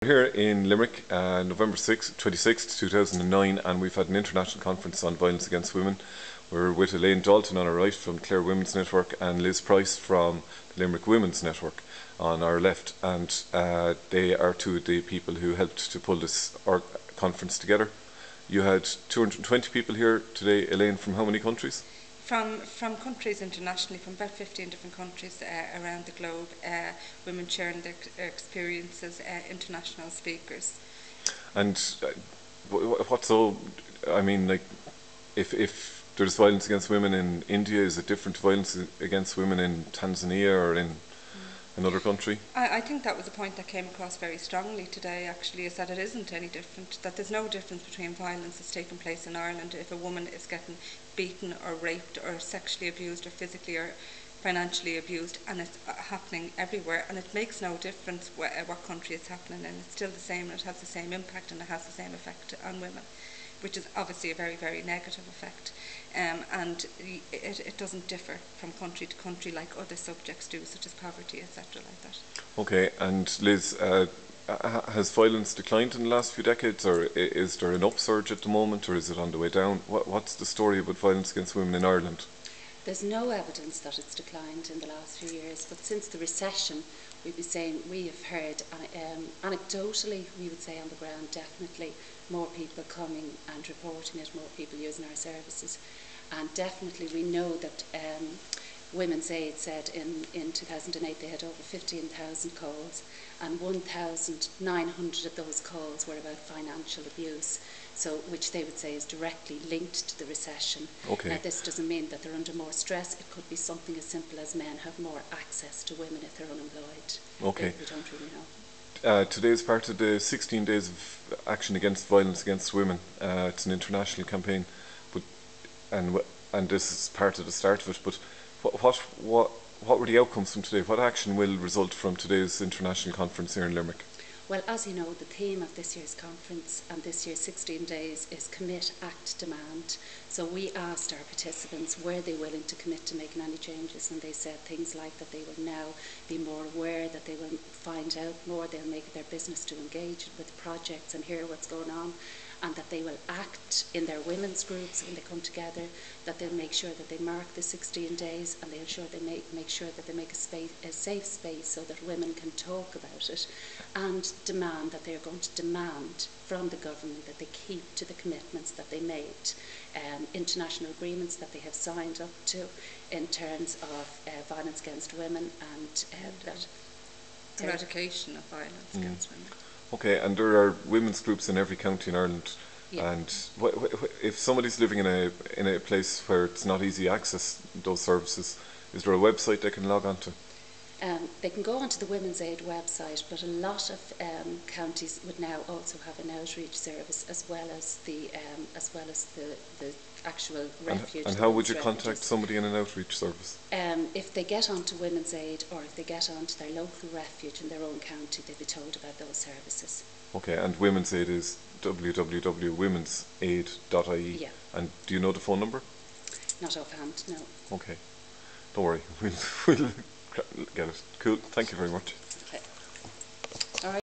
We're here in Limerick, November 26th, 2009, and we've had an international conference on violence against women. We're with Elaine Dalton on our right from Clare Women's Network and Liz Price from the Limerick Women's Network on our left, and they are two of the people who helped to pull this conference together. You had 220 people here today, Elaine, from how many countries? From countries internationally, from about 15 different countries around the globe, women sharing their experiences, international speakers. And what's so, I mean, like, if there's violence against women in India, is it different to violence against women in Tanzania or in another country? I think that was a point that came across very strongly today, actually, is that it isn't any different, that there's no difference between violence that's taking place in Ireland if a woman is getting beaten or raped or sexually abused or physically or financially abused, and it's happening everywhere, and it makes no difference what country it's happening in. It's still the same, and it has the same impact and it has the same effect on women, which is obviously a very, very negative effect. And it doesn't differ from country to country like other subjects do, such as poverty, etc. like that. Okay, and Liz, has violence declined in the last few decades, or is there an upsurge at the moment, or is it on the way down? What's the story about violence against women in Ireland? There's no evidence that it's declined in the last few years, but since the recession, we'd be saying we have heard, anecdotally, we would say on the ground, definitely more people coming and reporting it, more people using our services. And definitely we know that Women's Aid said in 2008 they had over 15,000 calls, and 1,900 of those calls were about financial abuse, so which they would say is directly linked to the recession. Okay. Now, this doesn't mean that they're under more stress. It could be something as simple as men have more access to women if they're unemployed. Okay. We don't really know. Today is part of the 16 days of action against violence against women. It's an international campaign, but and this is part of the start of it. But what were the outcomes from today? What action will result from today's international conference here in Limerick? Well, as you know, the theme of this year's conference and this year's 16 days is Commit, Act, Demand. So we asked our participants, were they willing to commit to making any changes, and they said things like that they will now be more aware, that they will find out more, they'll make it their business to engage with projects and hear what's going on, and that they will act in their women's groups when they come together, that they'll make sure that they mark the 16 days, and they'll make sure that they make a safe space so that women can talk about it, and demand that they are going to demand from the government that they keep to the commitments that they made, international agreements that they have signed up to in terms of violence against women and that Eradication of violence against women. Okay, and there are women's groups in every county in Ireland. Yeah. And if somebody's living in a place where it's not easy to access those services, is there a website they can log on to? They can go onto the Women's Aid website, but a lot of counties would now also have an outreach service as well as the actual refuge. And how would you contact somebody in an outreach service? If they get onto Women's Aid, or if they get onto their local refuge in their own county, they'll be told about those services. Okay, and Women's Aid is www.womensaid.ie. Yeah. And do you know the phone number? Not offhand, no. Okay, don't worry, we'll get it. Cool, thank you very much.